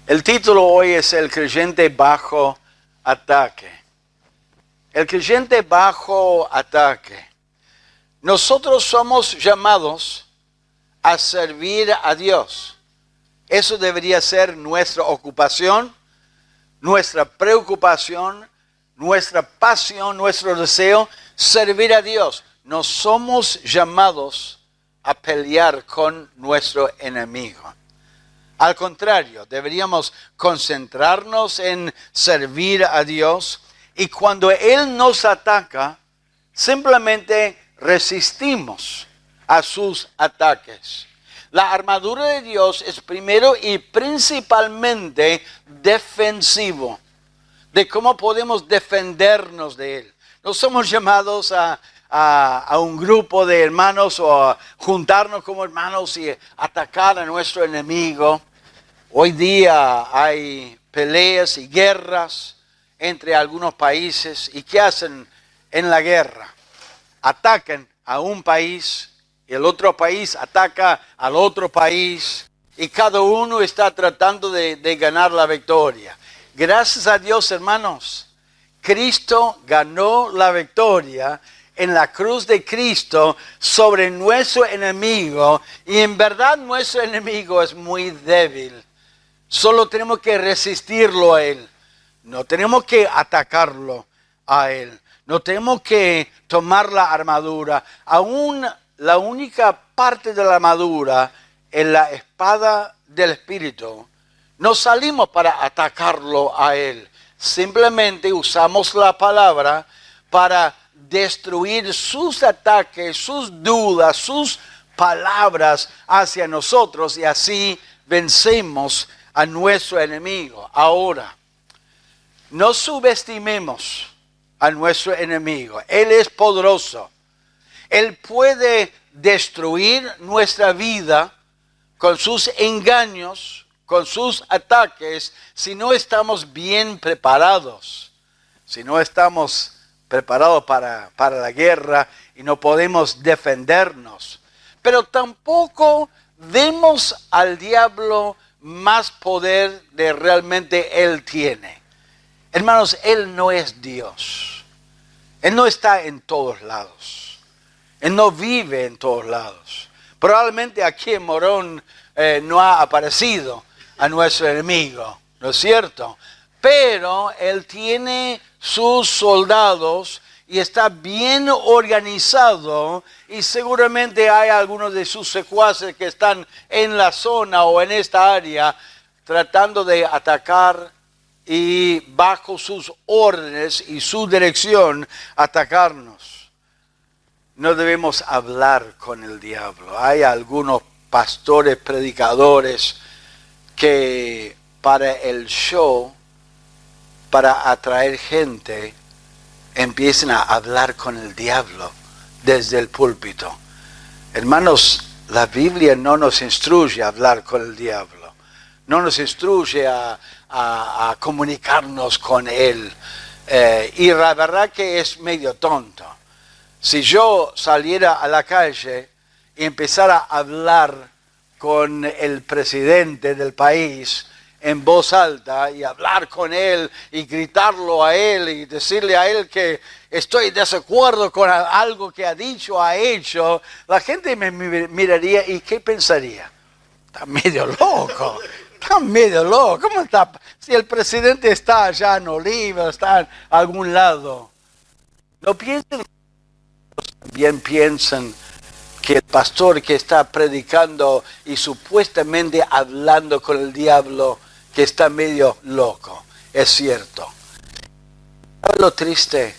El título hoy es El creyente bajo ataque. El creyente bajo ataque. Nosotros somos llamados a servir a Dios. Eso debería ser nuestra ocupación, nuestra preocupación, nuestra pasión, nuestro deseo, servir a Dios. No somos llamados a pelear con nuestro enemigo. Al contrario, deberíamos concentrarnos en servir a Dios y cuando Él nos ataca, simplemente resistimos a sus ataques. La armadura de Dios es primero y principalmente defensivo, de cómo podemos defendernos de Él. No somos llamados a un grupo de hermanos o a juntarnos como hermanos y atacar a nuestro enemigo. Hoy día hay peleas y guerras entre algunos países. ¿Y qué hacen en la guerra? Atacan a un país y el otro país ataca al otro país y cada uno está tratando de ganar la victoria. Gracias a Dios, hermanos, Cristo ganó la victoria en la cruz de Cristo sobre nuestro enemigo. Y en verdad nuestro enemigo es muy débil. Solo tenemos que resistirlo a Él. No tenemos que atacarlo a Él. No tenemos que tomar la armadura. Aún la única parte de la armadura es la espada del Espíritu. No salimos para atacarlo a Él. Simplemente usamos la palabra para destruir sus ataques, sus dudas, sus palabras hacia nosotros y así vencemos a nuestro enemigo. Ahora, no subestimemos a nuestro enemigo. Él es poderoso. Él puede destruir nuestra vida con sus engaños, con sus ataques, si no estamos bien preparados. Si no estamos preparados para la guerra y no podemos defendernos. Pero tampoco demos al diablo más poder de realmente Él tiene. Hermanos, Él no es Dios. Él no está en todos lados. Él no vive en todos lados. Probablemente aquí en Morón no ha aparecido a nuestro enemigo, ¿no es cierto? Pero Él tiene sus soldados y está bien organizado y seguramente hay algunos de sus secuaces que están en la zona o en esta área tratando de atacar y bajo sus órdenes y su dirección atacarnos. No debemos hablar con el diablo. Hay algunos pastores, predicadores que para el show, para atraer gente, empiecen a hablar con el diablo desde el púlpito. Hermanos, la Biblia no nos instruye a hablar con el diablo. No nos instruye a comunicarnos con él. Y la verdad que es medio tonto. Si yo saliera a la calle y empezara a hablar con el presidente del país en voz alta y hablar con él y gritarlo a él y decirle a él que estoy de desacuerdo con algo que ha dicho, ha hecho, la gente me miraría y ¿qué pensaría? Está medio loco, está medio loco. ¿Cómo está? Si el presidente está allá en Oliva, está en algún lado. No piensen, también piensan que el pastor que está predicando y supuestamente hablando con el diablo, que está medio loco. Es cierto. ¿Sabes lo triste?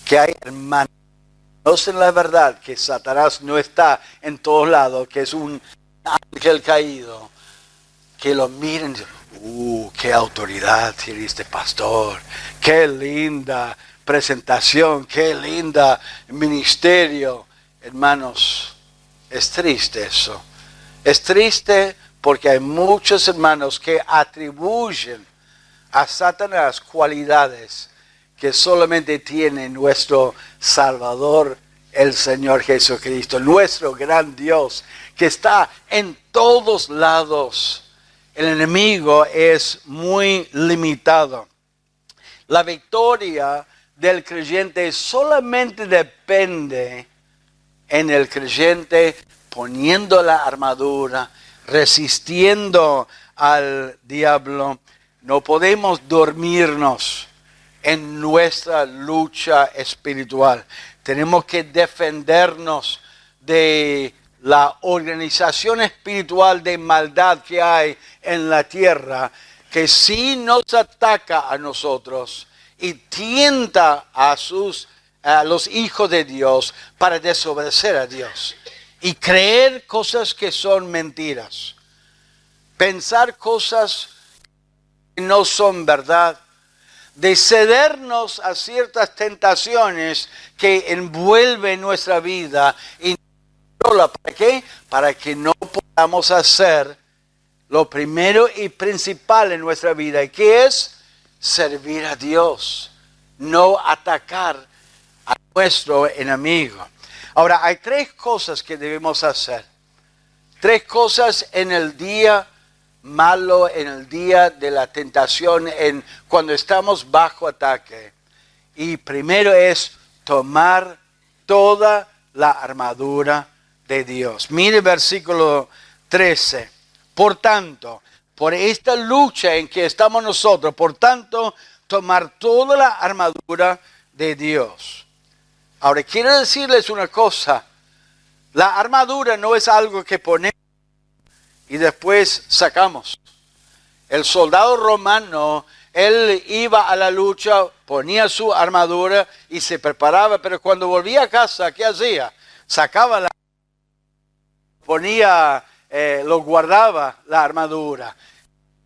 Que hay hermanos que conocen la verdad, que Satanás no está en todos lados, que es un ángel caído, que lo miren y qué autoridad tiene este pastor, qué linda presentación, qué linda ministerio. Hermanos, es triste eso. Es triste porque hay muchos hermanos que atribuyen a Satanás cualidades que solamente tiene nuestro Salvador, el Señor Jesucristo, nuestro gran Dios, que está en todos lados. el enemigo es muy limitado. La victoria del creyente solamente depende en el creyente poniendo la armadura, resistiendo al diablo. No podemos dormirnos en nuestra lucha espiritual. Tenemos que defendernos de la organización espiritual de maldad que hay en la tierra, que sí nos ataca a nosotros y tienta a los hijos de Dios para desobedecer a Dios y creer cosas que son mentiras, pensar cosas que no son verdad, de cedernos a ciertas tentaciones que envuelven nuestra vida. Y ¿para qué? Para que no podamos hacer lo primero y principal en nuestra vida, y que es servir a Dios, no atacar a nuestro enemigo. Ahora, hay tres cosas que debemos hacer. Tres cosas en el día malo, en el día de la tentación, cuando estamos bajo ataque. Y primero es tomar toda la armadura de Dios. Mire versículo 13. Por tanto, por esta lucha en que estamos nosotros, por tanto, tomar toda la armadura de Dios. Ahora, quiero decirles una cosa. La armadura no es algo que ponemos y después sacamos. El soldado romano, él iba a la lucha, ponía su armadura y se preparaba, pero cuando volvía a casa, ¿qué hacía? Sacaba la ponía, lo guardaba la armadura.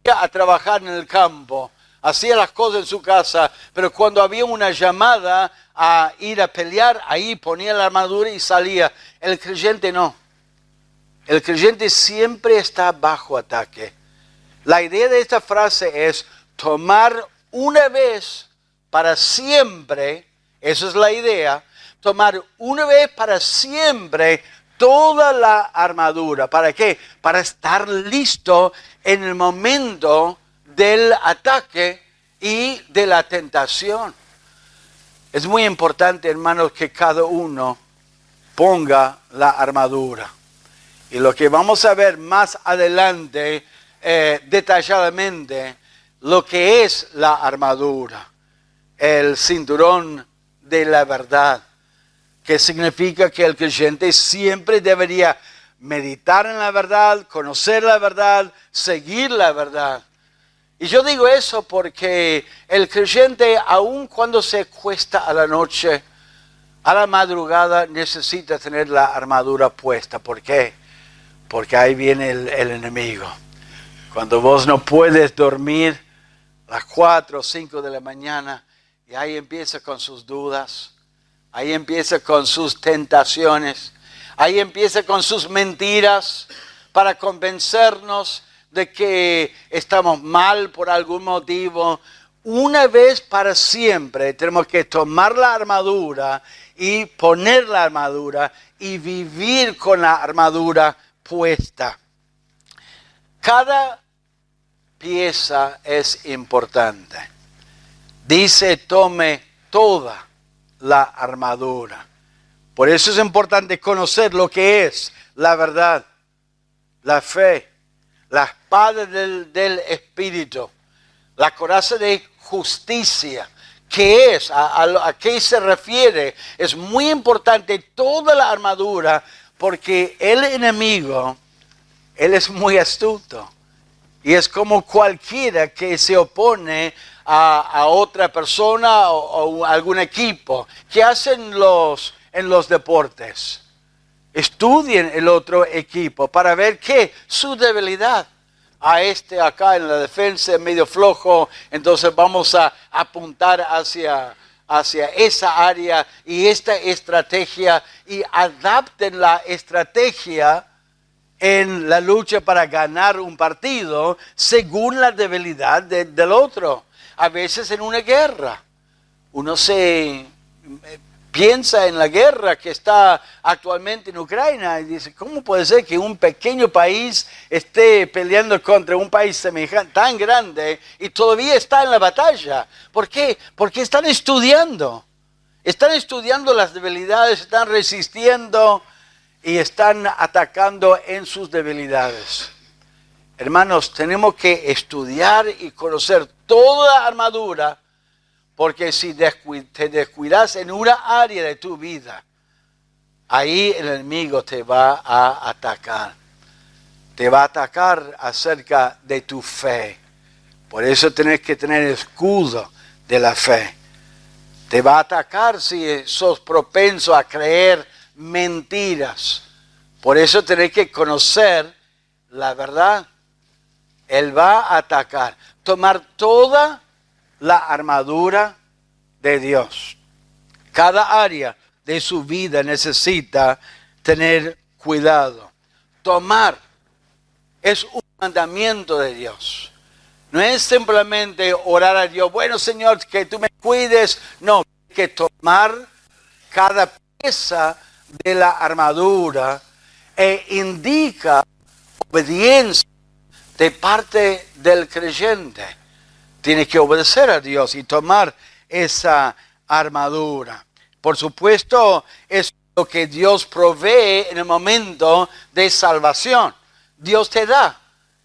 Iba a trabajar en el campo, hacía las cosas en su casa, pero cuando había una llamada a ir a pelear, ahí ponía la armadura y salía. El creyente no. El creyente siempre está bajo ataque. La idea de esta frase es tomar una vez para siempre, esa es la idea, tomar una vez para siempre toda la armadura. ¿Para qué? Para estar listo en el momento del ataque y de la tentación. Es muy importante, hermanos, que cada uno ponga la armadura. Y lo que vamos a ver más adelante, detalladamente, lo que es la armadura, el cinturón de la verdad, que significa que el creyente siempre debería meditar en la verdad, conocer la verdad, seguir la verdad. Y yo digo eso porque el creyente, aun cuando se acuesta a la noche, a la madrugada, necesita tener la armadura puesta. ¿Por qué? Porque ahí viene el enemigo. Cuando vos no puedes dormir a las 4 o 5 de la mañana, y ahí empieza con sus dudas, ahí empieza con sus tentaciones, ahí empieza con sus mentiras para convencernos de que estamos mal por algún motivo. Una vez para siempre tenemos que tomar la armadura y poner la armadura y vivir con la armadura puesta. Cada pieza es importante. Dice, tome toda la armadura. Por eso es importante conocer lo que es la verdad, la fe, la espada del Espíritu, la coraza de justicia. ¿Qué es? ¿A qué se refiere? Es muy importante toda la armadura, porque el enemigo, él es muy astuto. Y es como cualquiera que se opone a otra persona o algún equipo. ¿Qué hacen en los deportes? Estudien el otro equipo para ver qué, su debilidad. A acá en la defensa medio flojo, entonces vamos a apuntar hacia esa área y esta estrategia, y adapten la estrategia en la lucha para ganar un partido según la debilidad del otro. A veces en una guerra uno se piensa en la guerra que está actualmente en Ucrania y dice, ¿cómo puede ser que un pequeño país esté peleando contra un país semejante, tan grande, y todavía está en la batalla? ¿Por qué? Porque están estudiando las debilidades, están resistiendo y están atacando en sus debilidades. Hermanos, tenemos que estudiar y conocer toda la armadura, porque si te descuidas en una área de tu vida, ahí el enemigo te va a atacar. Te va a atacar acerca de tu fe. Por eso tenés que tener escudo de la fe. Te va a atacar si sos propenso a creer mentiras. Por eso tenés que conocer la verdad. Él va a atacar. Tomar toda la armadura de Dios. Cada área de su vida necesita tener cuidado. Tomar es un mandamiento de Dios. No es simplemente orar a Dios, bueno Señor, que tú me cuides. No, hay que tomar cada pieza de la armadura e indica obediencia de parte del creyente. Tiene que obedecer a Dios y tomar esa armadura. Por supuesto, es lo que Dios provee en el momento de salvación. Dios te da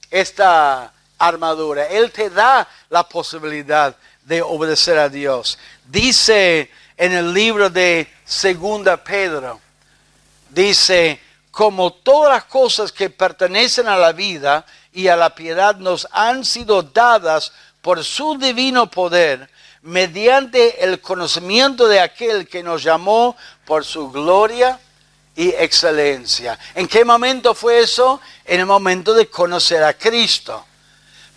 esta armadura. Él te da la posibilidad de obedecer a Dios. Dice en el libro de 2 Pedro, dice, como todas las cosas que pertenecen a la vida y a la piedad nos han sido dadas por su divino poder, mediante el conocimiento de aquel que nos llamó por su gloria y excelencia. ¿En qué momento fue eso? En el momento de conocer a Cristo.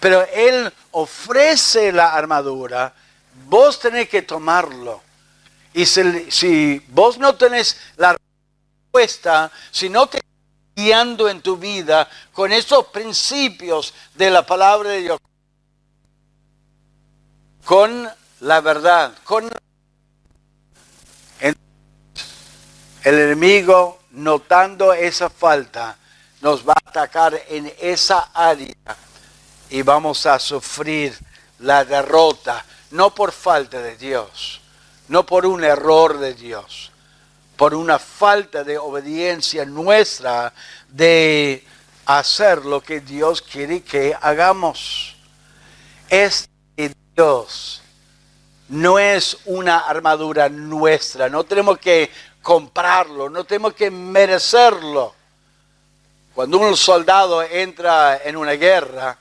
Pero Él ofrece la armadura, vos tenés que tomarlo. Y si vos no tenés la respuesta, si no te estás guiando en tu vida con esos principios de la palabra de Dios, con la verdad, el enemigo, notando esa falta, nos va a atacar en esa área y vamos a sufrir la derrota, no por falta de Dios, no por un error de Dios, por una falta de obediencia nuestra de hacer lo que Dios quiere que hagamos. Dios no es una armadura nuestra, no tenemos que comprarlo, no tenemos que merecerlo. Cuando un soldado entra en una guerra,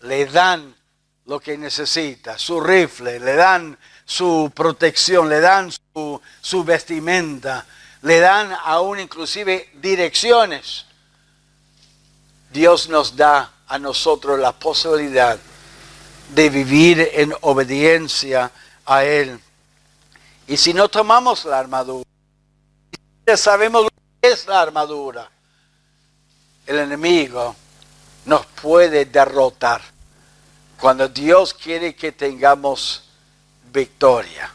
le dan lo que necesita, su rifle, le dan su protección, le dan su vestimenta, le dan aún inclusive direcciones. Dios nos da a nosotros la posibilidad de vivir en obediencia a Él. Y si no tomamos la armadura, ya sabemos lo que es la armadura, el enemigo nos puede derrotar cuando Dios quiere que tengamos victoria.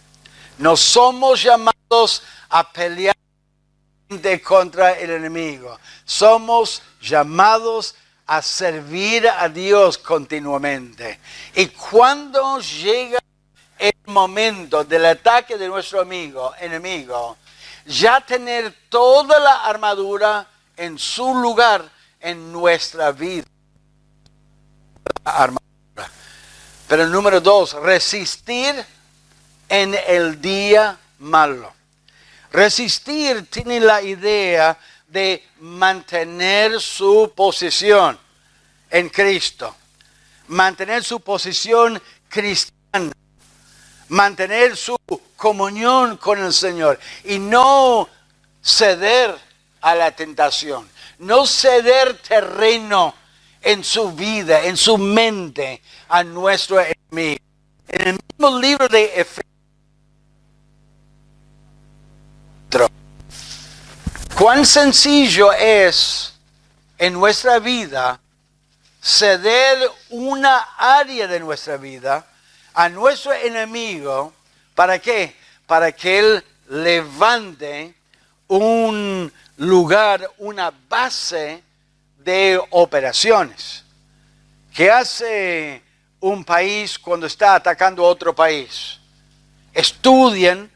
No somos llamados a pelear contra el enemigo. Somos llamados a servir a Dios continuamente. Y cuando llega el momento del ataque de nuestro enemigo, ya tener toda la armadura en su lugar en nuestra vida. Pero número 2, resistir en el día malo. Resistir tiene la idea de mantener su posición en Cristo, mantener su posición cristiana, mantener su comunión con el Señor y no ceder a la tentación, no ceder terreno en su vida, en su mente a nuestro enemigo. En el mismo libro de Efesios, cuán sencillo es en nuestra vida ceder una área de nuestra vida a nuestro enemigo. ¿Para qué? Para que él levante un lugar, una base de operaciones. ¿Qué hace un país cuando está atacando a otro país? Estudian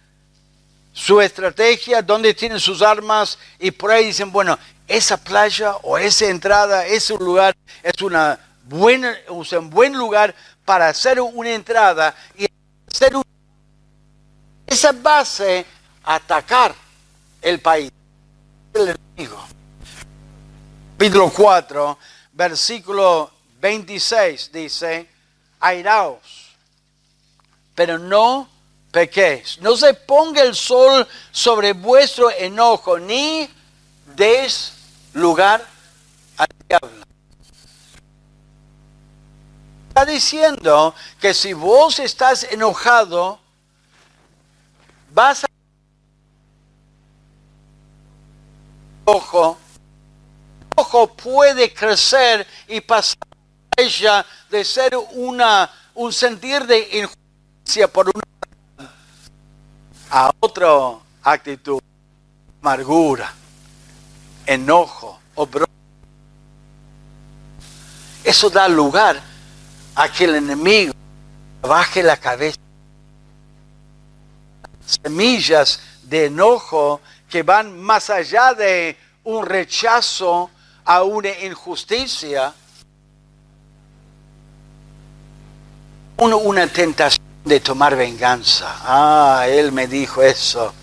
su estrategia, dónde tienen sus armas, y por ahí dicen, bueno, esa playa o esa entrada, ese lugar es un buen lugar para hacer una entrada y hacer esa base, atacar el país, el enemigo. Capítulo 4, versículo 26 dice, airaos, pero no pequéis. No se ponga el sol sobre vuestro enojo, ni des lugar al diablo. Está diciendo que si vos estás enojado, vas a... Ojo puede crecer y pasar a ella de ser un sentir de injusticia por una a otra actitud, amargura, enojo o bronca. Eso da lugar a que el enemigo baje la cabeza. Semillas de enojo que van más allá de un rechazo a una injusticia, una tentación de tomar venganza. Ah, él me dijo eso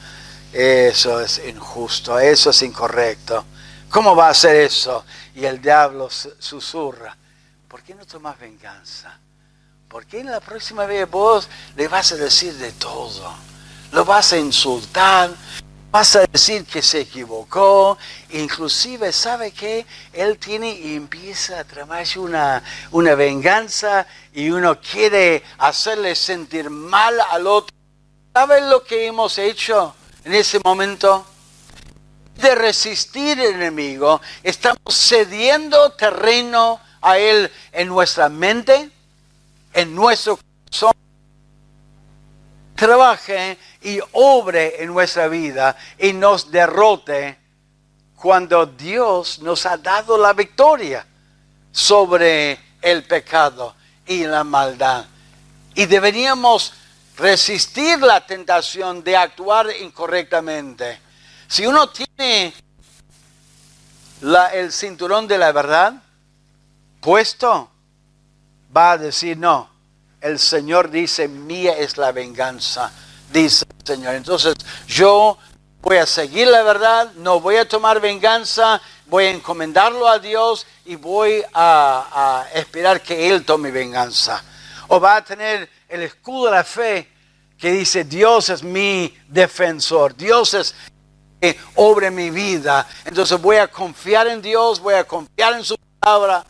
es injusto, eso es incorrecto. ¿Cómo va a hacer eso? Y el diablo susurra, ¿por qué no tomas venganza? ¿Por qué la próxima vez vos le vas a decir de todo? Lo vas a insultar, vas a decir que se equivocó, inclusive, ¿sabe qué? Él tiene y empieza a tramarse una venganza y uno quiere hacerle sentir mal al otro. ¿Saben lo que hemos hecho en ese momento? De resistir al enemigo, estamos cediendo terreno a él en nuestra mente, en nuestro corazón. Trabaje y obre en nuestra vida y nos derrote cuando Dios nos ha dado la victoria sobre el pecado y la maldad. Y deberíamos resistir la tentación de actuar incorrectamente. Si uno tiene el cinturón de la verdad puesto, va a decir no. El Señor dice, mía es la venganza, dice el Señor. Entonces yo voy a seguir la verdad, no voy a tomar venganza, voy a encomendarlo a Dios y voy a esperar que Él tome venganza. O va a tener el escudo de la fe que dice, Dios es mi defensor, Dios es que obra en mi vida. Entonces voy a confiar en Dios, voy a confiar en su palabra,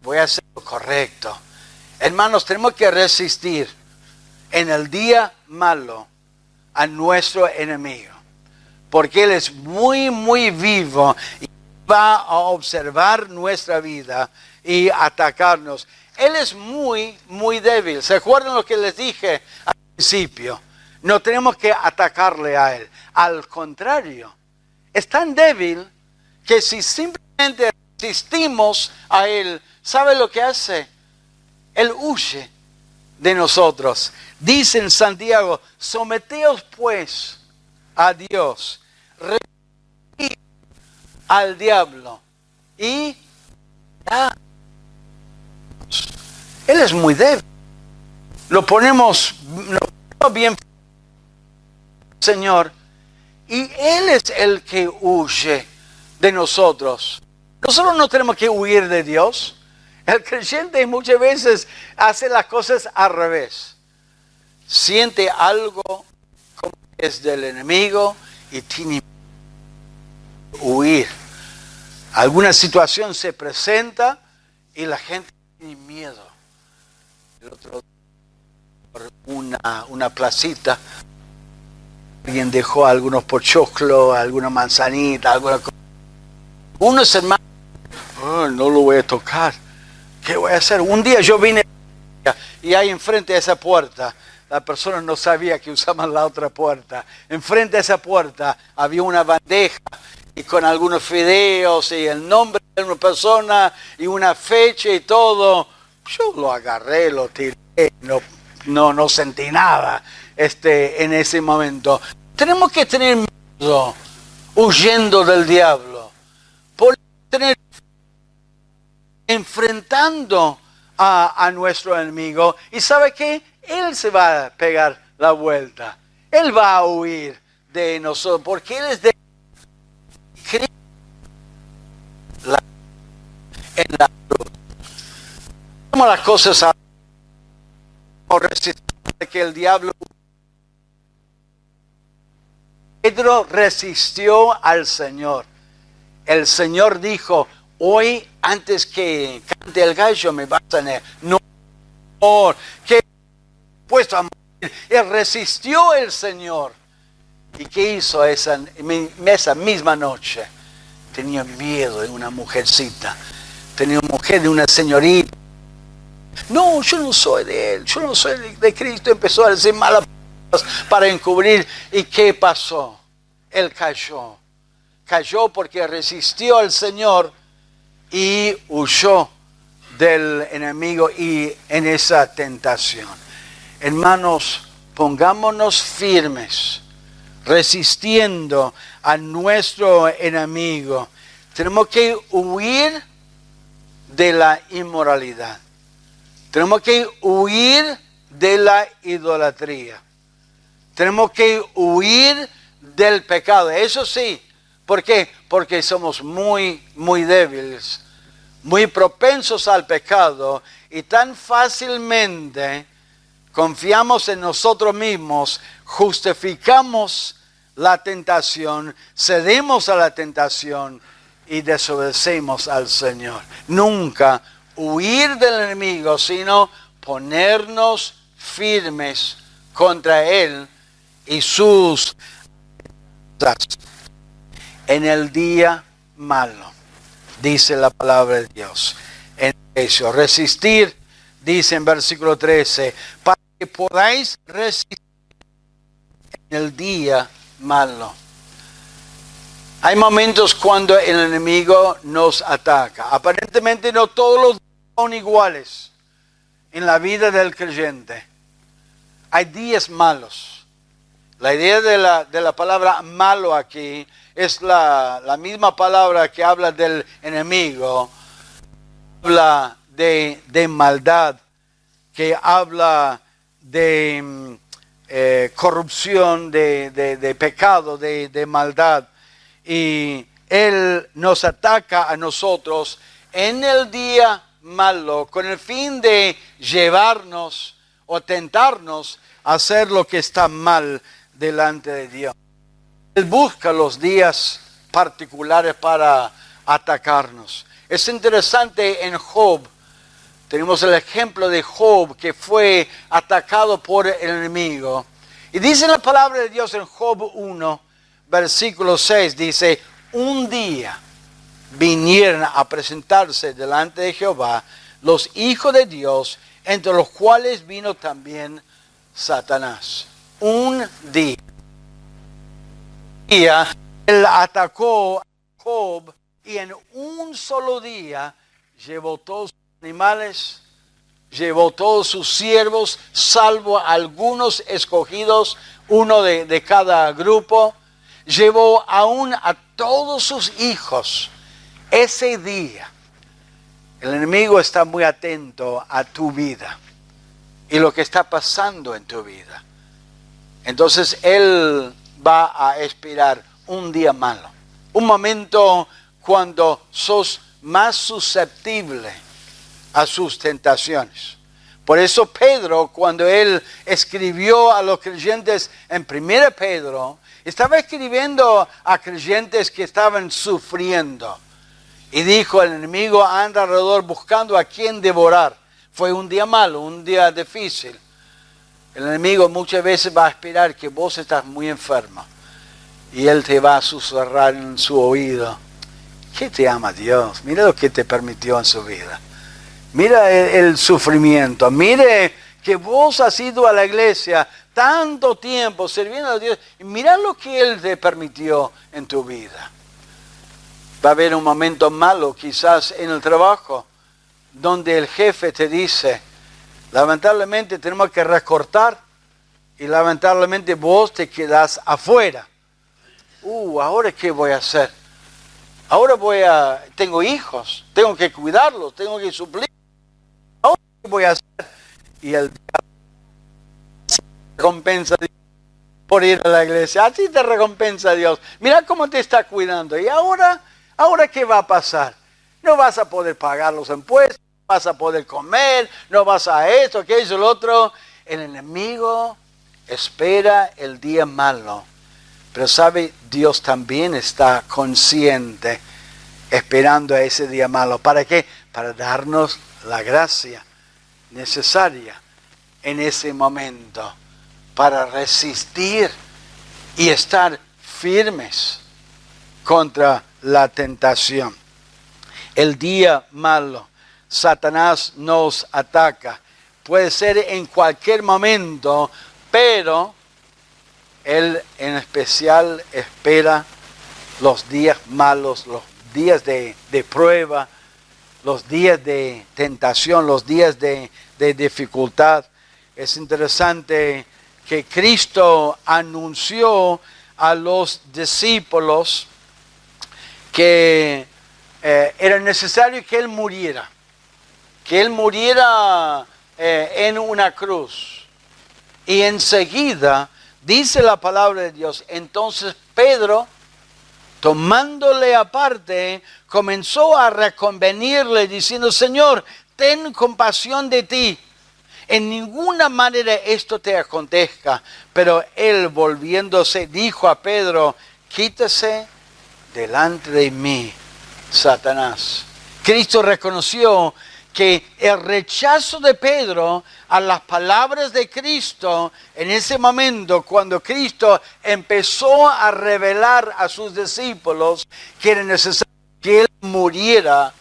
voy a hacer lo correcto. Hermanos, tenemos que resistir en el día malo a nuestro enemigo, porque Él es muy, muy vivo y va a observar nuestra vida y atacarnos. Él es muy, muy débil. ¿Se acuerdan lo que les dije al principio? No tenemos que atacarle a Él. Al contrario, es tan débil que si simplemente resistimos a Él, ¿sabe lo que hace? Él huye de nosotros. Dice en Santiago, someteos pues a Dios, resistid al diablo y Él es muy débil. Lo ponemos bien, Señor, y Él es el que huye de nosotros. Nosotros no tenemos que huir de Dios. El creyente muchas veces hace las cosas al revés. Siente algo como que es del enemigo y tiene que huir. Alguna situación se presenta y la gente tiene miedo. El otro día, por una placita, alguien dejó algunos pochoclos, alguna manzanita, alguna cosa. Unos hermanos, no lo voy a tocar. ¿Qué voy a hacer? Un día yo vine y ahí enfrente de esa puerta la persona no sabía que usaban la otra puerta. Enfrente a esa puerta había una bandeja y con algunos fideos y el nombre de una persona y una fecha y todo. Yo lo agarré, lo tiré, no sentí nada en ese momento. Tenemos que tener miedo huyendo del diablo. Por tener enfrentando a nuestro enemigo. ¿Y sabe qué? Él se va a pegar la vuelta. Él va a huir de nosotros porque Él es de Cristo en la cruz. Como las cosas a resistir que el diablo. Pedro resistió al Señor. El Señor dijo: hoy, antes que cante el gallo, me vas a negar. No, que puesto a morir. Él resistió el Señor. ¿Y qué hizo esa misma noche? Tenía miedo de una mujercita. Tenía mujer de una señorita. No, yo no soy de Él. Yo no soy de Cristo. Empezó a decir malas palabras para encubrir. ¿Y qué pasó? Él cayó. Cayó porque resistió al Señor y huyó del enemigo y en esa tentación. Hermanos, pongámonos firmes, resistiendo a nuestro enemigo. Tenemos que huir de la inmoralidad. Tenemos que huir de la idolatría. Tenemos que huir del pecado. Eso sí. ¿Por qué? Porque somos muy débiles, muy propensos al pecado y tan fácilmente confiamos en nosotros mismos, justificamos la tentación, cedemos a la tentación y desobedecemos al Señor. Nunca huir del enemigo, sino ponernos firmes contra Él y sus en el día malo, dice la palabra de Dios. En eso, resistir, dice en versículo 13, para que podáis resistir en el día malo. Hay momentos cuando el enemigo nos ataca. Aparentemente no todos los días son iguales en la vida del creyente. Hay días malos. La idea de la palabra malo aquí es la misma palabra que habla del enemigo, habla de maldad, que habla de corrupción, de pecado, de maldad. Y Él nos ataca a nosotros en el día malo con el fin de llevarnos o tentarnos a hacer lo que está mal delante de Dios. Él busca los días particulares para atacarnos. Es interesante en Job, tenemos el ejemplo de Job que fue atacado por el enemigo. Y dice la palabra de Dios en Job 1, versículo 6, dice: un día vinieron a presentarse delante de Jehová los hijos de Dios, entre los cuales vino también Satanás. Un día él atacó a Job y en un solo día llevó todos sus animales, llevó todos sus siervos, salvo algunos escogidos, uno de cada grupo, llevó aún a todos sus hijos. Ese día el enemigo está muy atento a tu vida y lo que está pasando en tu vida. Entonces Él va a esperar un día malo, un momento cuando sos más susceptible a sus tentaciones. Por eso Pedro, cuando él escribió a los creyentes en 1 Pedro, estaba escribiendo a creyentes que estaban sufriendo. Y dijo: el enemigo anda alrededor buscando a quien devorar. Fue un día malo, un día difícil. El enemigo muchas veces va a esperar que vos estás muy enfermo. Y él te va a susurrar en su oído: ¿qué te ama Dios? Mira lo que te permitió en su vida. Mira el sufrimiento. Mire que vos has ido a la iglesia tanto tiempo sirviendo a Dios, y mira lo que Él te permitió en tu vida. Va a haber un momento malo, quizás en el trabajo, donde el jefe te dice, lamentablemente tenemos que recortar, y lamentablemente vos te quedás afuera. ¿Ahora qué voy a hacer? Ahora tengo hijos, tengo que cuidarlos, tengo que suplir. ¿Ahora qué voy a hacer? Y el recompensa a Dios por ir a la iglesia. Así te recompensa Dios. Mira cómo te está cuidando. ¿Y ahora qué va a pasar? No vas a poder pagar los impuestos, no vas a poder comer, no vas a esto, aquello, lo otro. El enemigo espera el día malo. Pero sabe, Dios también está consciente, esperando a ese día malo. ¿Para qué? Para darnos la gracia necesaria en ese momento, para resistir y estar firmes contra la tentación. El día malo, Satanás nos ataca. Puede ser en cualquier momento, pero Él en especial espera los días malos, los días de prueba, los días de tentación, los días de dificultad. Es interesante que Cristo anunció a los discípulos que era necesario que Él muriera en una cruz. Y enseguida dice la palabra de Dios, entonces Pedro, tomándole aparte, comenzó a reconvenirle diciendo, Señor, ten compasión de ti. En ninguna manera esto te acontezca. Pero él, volviéndose, dijo a Pedro, quítese delante de mí, Satanás. Cristo reconoció que el rechazo de Pedro a las palabras de Cristo, en ese momento, cuando Cristo empezó a revelar a sus discípulos que era necesario que Él muriera,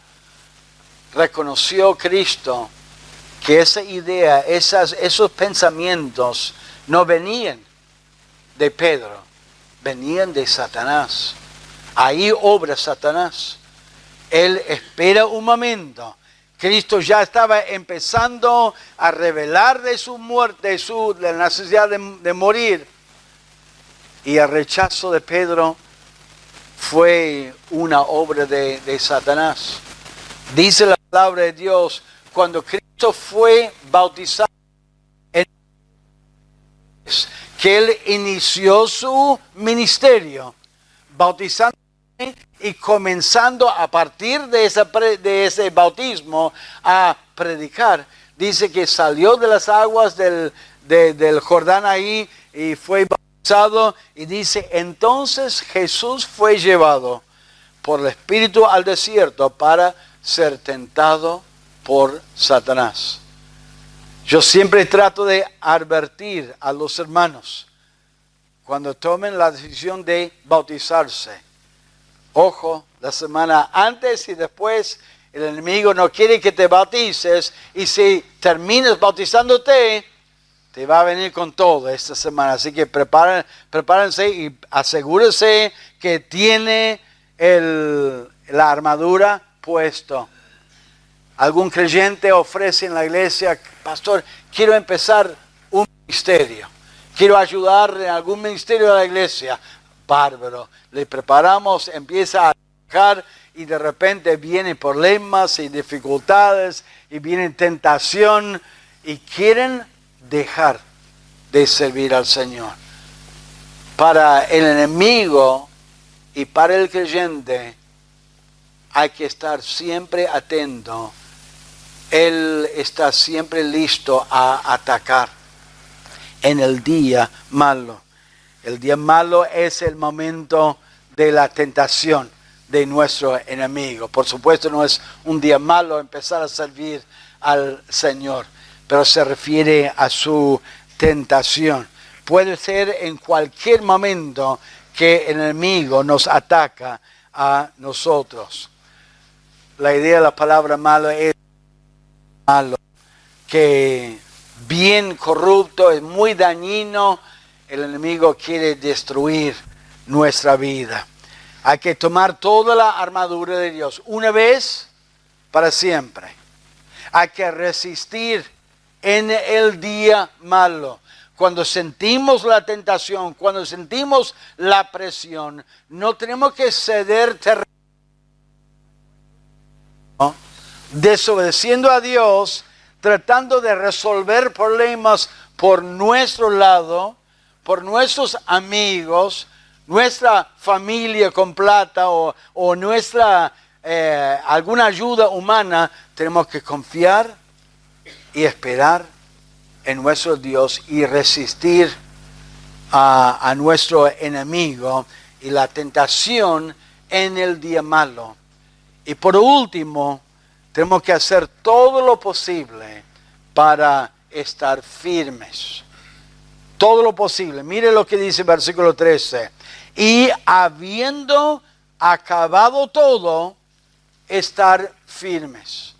reconoció Cristo que esa idea, esos pensamientos no venían de Pedro, venían de Satanás. Ahí obra Satanás. Él espera un momento. Cristo ya estaba empezando a revelar de su muerte, de la necesidad de morir. Y el rechazo de Pedro fue una obra de Satanás. Dice la palabra de Dios, cuando Cristo fue bautizado, que Él inició su ministerio, bautizando y comenzando a partir de ese bautismo a predicar. Dice que salió de las aguas del Jordán ahí y fue bautizado, y dice, entonces Jesús fue llevado por el Espíritu al desierto para ser tentado por Satanás. Yo siempre trato de advertir a los hermanos cuando tomen la decisión de bautizarse. Ojo, la semana antes y después el enemigo no quiere que te bautices, y si terminas bautizándote, te va a venir con todo esta semana. Así que prepárense y asegúrense que tiene la armadura puesto. Algún creyente ofrece en la iglesia, pastor, quiero empezar un ministerio, quiero ayudar en algún ministerio de la iglesia. Bárbaro, le preparamos, empieza a trabajar y de repente vienen problemas y dificultades y viene tentación y quieren dejar de servir al Señor. Para el enemigo y para el creyente hay que estar siempre atento. Él está siempre listo a atacar en el día malo. El día malo es el momento de la tentación de nuestro enemigo. Por supuesto, no es un día malo empezar a servir al Señor, pero se refiere a su tentación. Puede ser en cualquier momento que el enemigo nos ataca a nosotros. La idea de la palabra malo es malo, que bien corrupto, es muy dañino. El enemigo quiere destruir nuestra vida. Hay que tomar toda la armadura de Dios una vez para siempre. Hay que resistir en el día malo. Cuando sentimos la tentación, cuando sentimos la presión, no tenemos que ceder terreno, ¿no? Desobedeciendo a Dios, tratando de resolver problemas por nuestro lado, por nuestros amigos, nuestra familia con plata o nuestra alguna ayuda humana. Tenemos que confiar y esperar en nuestro Dios y resistir a nuestro enemigo y la tentación en el día malo. Y por último, tenemos que hacer todo lo posible para estar firmes. Todo lo posible. Mire lo que dice el versículo 13. Y habiendo acabado todo, estar firmes.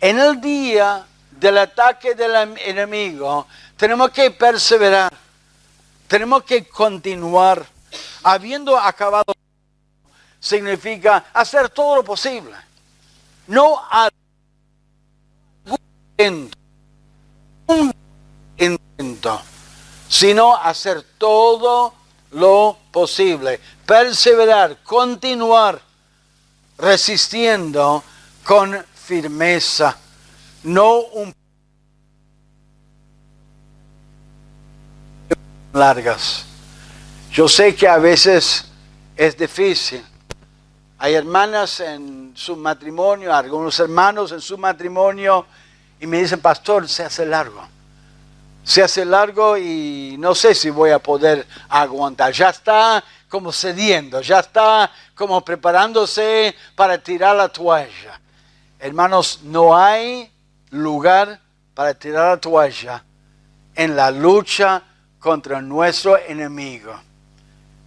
En el día del ataque del enemigo, tenemos que perseverar. Tenemos que continuar. Habiendo acabado, significa hacer todo lo posible. No un intento, sino hacer todo lo posible. Perseverar, continuar, resistiendo con firmeza. No un largas. Yo sé que a veces es difícil. Hay hermanas en su matrimonio, algunos hermanos en su matrimonio, y me dicen, pastor, se hace largo. Se hace largo y no sé si voy a poder aguantar. Ya está como cediendo, ya está como preparándose para tirar la toalla. Hermanos, no hay lugar para tirar la toalla en la lucha contra nuestro enemigo.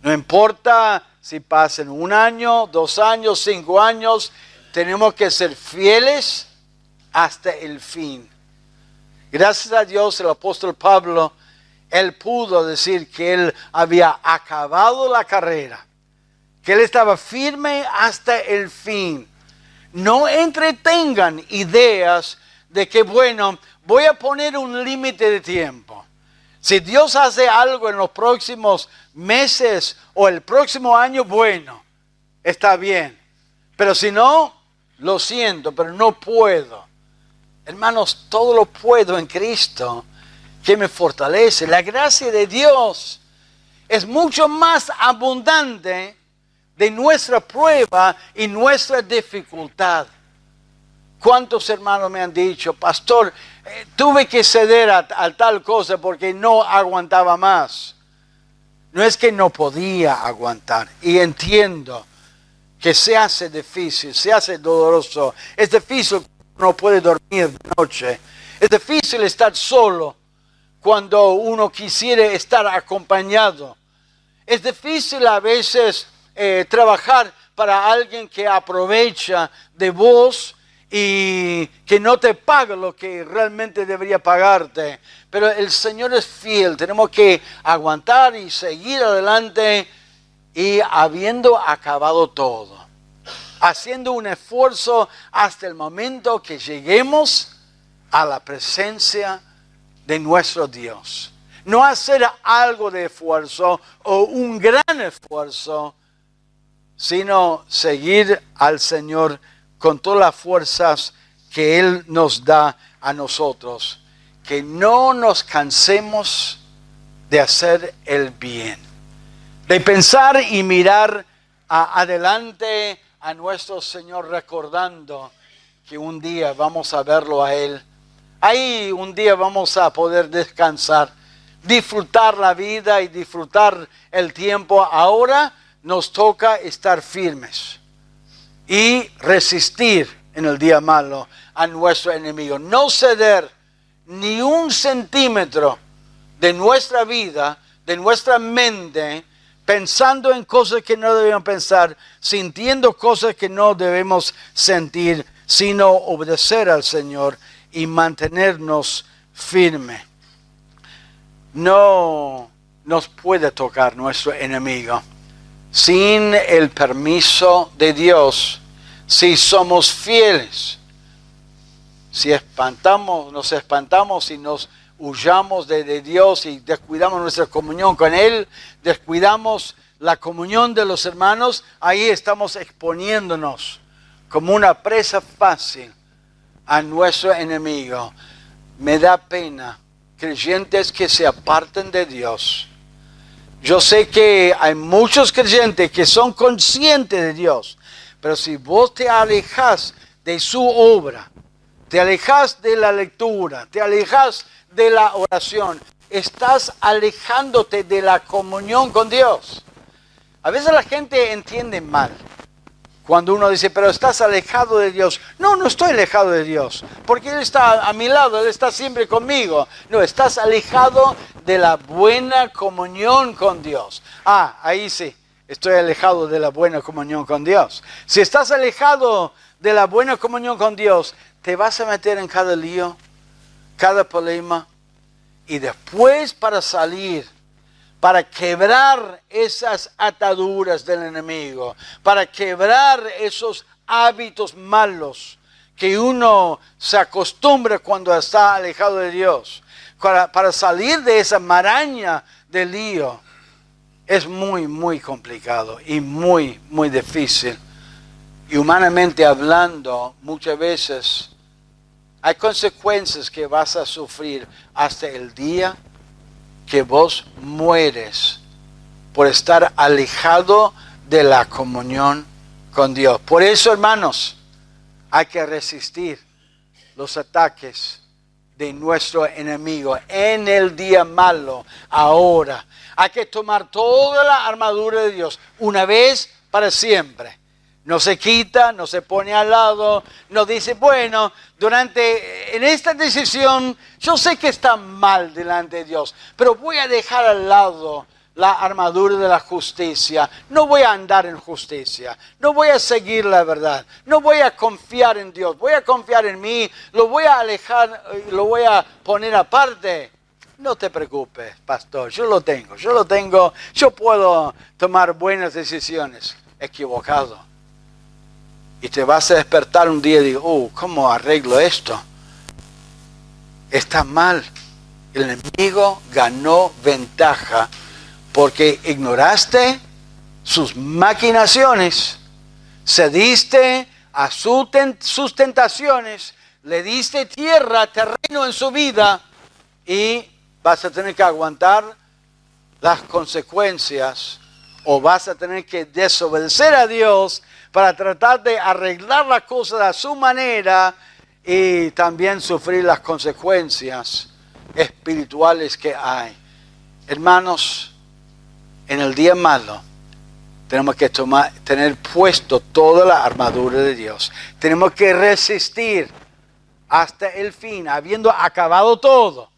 No importa si pasen 1 año, 2 años, 5 años, tenemos que ser fieles hasta el fin. Gracias a Dios, el apóstol Pablo, él pudo decir que él había acabado la carrera, que él estaba firme hasta el fin. No entretengan ideas de que, bueno, voy a poner un límite de tiempo. Si Dios hace algo en los próximos meses o el próximo año, bueno, está bien. Pero si no, lo siento, pero no puedo. Hermanos, todo lo puedo en Cristo, que me fortalece. La gracia de Dios es mucho más abundante de nuestra prueba y nuestra dificultad. ¿Cuántos hermanos me han dicho, pastor, tuve que ceder a tal cosa porque no aguantaba más? No es que no podía aguantar. Y entiendo que se hace difícil, se hace doloroso. Es difícil, no puede dormir de noche. Es difícil estar solo cuando uno quisiera estar acompañado. Es difícil a veces trabajar para alguien que aprovecha de vos y que no te paga lo que realmente debería pagarte. Pero el Señor es fiel. Tenemos que aguantar y seguir adelante y habiendo acabado todo, haciendo un esfuerzo hasta el momento que lleguemos a la presencia de nuestro Dios. No hacer algo de esfuerzo o un gran esfuerzo, sino seguir al Señor con todas las fuerzas que Él nos da a nosotros. Que no nos cansemos de hacer el bien, de pensar y mirar adelante a nuestro Señor, recordando que un día vamos a verlo a Él. Ahí un día vamos a poder descansar, disfrutar la vida y disfrutar el tiempo. Ahora nos toca estar firmes y resistir en el día malo a nuestro enemigo. No ceder ni un centímetro de nuestra vida, de nuestra mente, pensando en cosas que no debemos pensar, sintiendo cosas que no debemos sentir, sino obedecer al Señor y mantenernos firmes. no nos puede tocar nuestro enemigo sin el permiso de Dios, si somos fieles. Si nos espantamos y nos huyamos de Dios y descuidamos nuestra comunión con Él, descuidamos la comunión de los hermanos, ahí estamos exponiéndonos como una presa fácil a nuestro enemigo. Me da pena creyentes que se aparten de Dios. Yo sé que hay muchos creyentes que son conscientes de Dios, pero si vos te alejas de su obra, te alejas de la lectura, te alejas de la oración, estás alejándote de la comunión con Dios. A veces la gente entiende mal cuando uno dice, pero estás alejado de Dios. No, no estoy alejado de Dios, porque Él está a mi lado, Él está siempre conmigo. No, estás alejado de la buena comunión con Dios. Ah, ahí sí, estoy alejado de la buena comunión con Dios. Si estás alejado de la buena comunión con Dios, te vas a meter en cada lío, cada problema, y después para salir, para quebrar esas ataduras del enemigo, para quebrar esos hábitos malos que uno se acostumbra cuando está alejado de Dios, para salir de esa maraña de lío, es muy, muy complicado y muy, muy difícil. Y humanamente hablando, muchas veces hay consecuencias que vas a sufrir hasta el día que vos mueres por estar alejado de la comunión con Dios. Por eso, hermanos, hay que resistir los ataques de nuestro enemigo en el día malo, ahora. Hay que tomar toda la armadura de Dios una vez para siempre. No se quita, no se pone al lado, no dice, bueno, en esta decisión yo sé que está mal delante de Dios, pero voy a dejar al lado la armadura de la justicia. No voy a andar en justicia, no voy a seguir la verdad, no voy a confiar en Dios, voy a confiar en mí, lo voy a alejar, lo voy a poner aparte. No te preocupes, pastor, yo lo tengo, yo puedo tomar buenas decisiones. Equivocado. Y te vas a despertar un día y digo, ¿cómo arreglo esto? Está mal. El enemigo ganó ventaja porque ignoraste sus maquinaciones, cediste a sus tentaciones, le diste terreno en su vida y vas a tener que aguantar las consecuencias o vas a tener que desobedecer a Dios para tratar de arreglar las cosas a su manera y también sufrir las consecuencias espirituales que hay. Hermanos, en el día malo tenemos que tener puesto toda la armadura de Dios. Tenemos que resistir hasta el fin, habiendo acabado todo,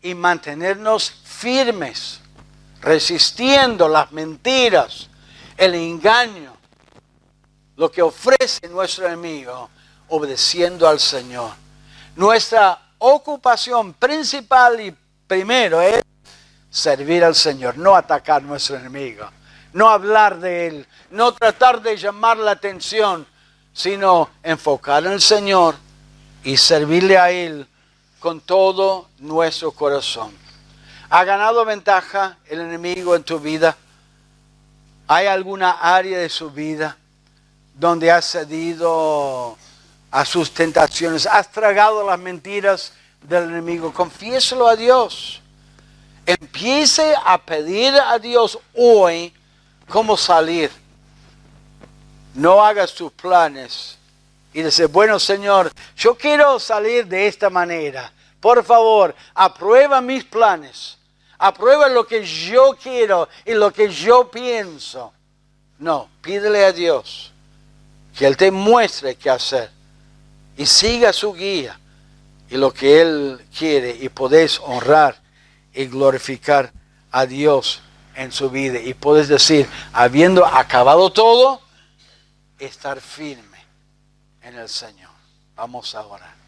y mantenernos firmes, resistiendo las mentiras, el engaño, lo que ofrece nuestro enemigo, obedeciendo al Señor. Nuestra ocupación principal y primero es servir al Señor, no atacar a nuestro enemigo, no hablar de Él, no tratar de llamar la atención, sino enfocar en el Señor y servirle a Él con todo nuestro corazón. ¿Ha ganado ventaja el enemigo en tu vida? ¿Hay alguna área de su vida donde has cedido a sus tentaciones? ¿Has tragado las mentiras del enemigo? Confiéselo a Dios. Empiece a pedir a Dios hoy cómo salir. No hagas tus planes y dice, bueno, Señor, yo quiero salir de esta manera. Por favor, aprueba mis planes. Aprueba lo que yo quiero y lo que yo pienso. No, pídele a Dios que Él te muestre qué hacer y siga su guía y lo que Él quiere, y podés honrar y glorificar a Dios en su vida. Y podés decir, habiendo acabado todo, estar firme en el Señor. Vamos a orar.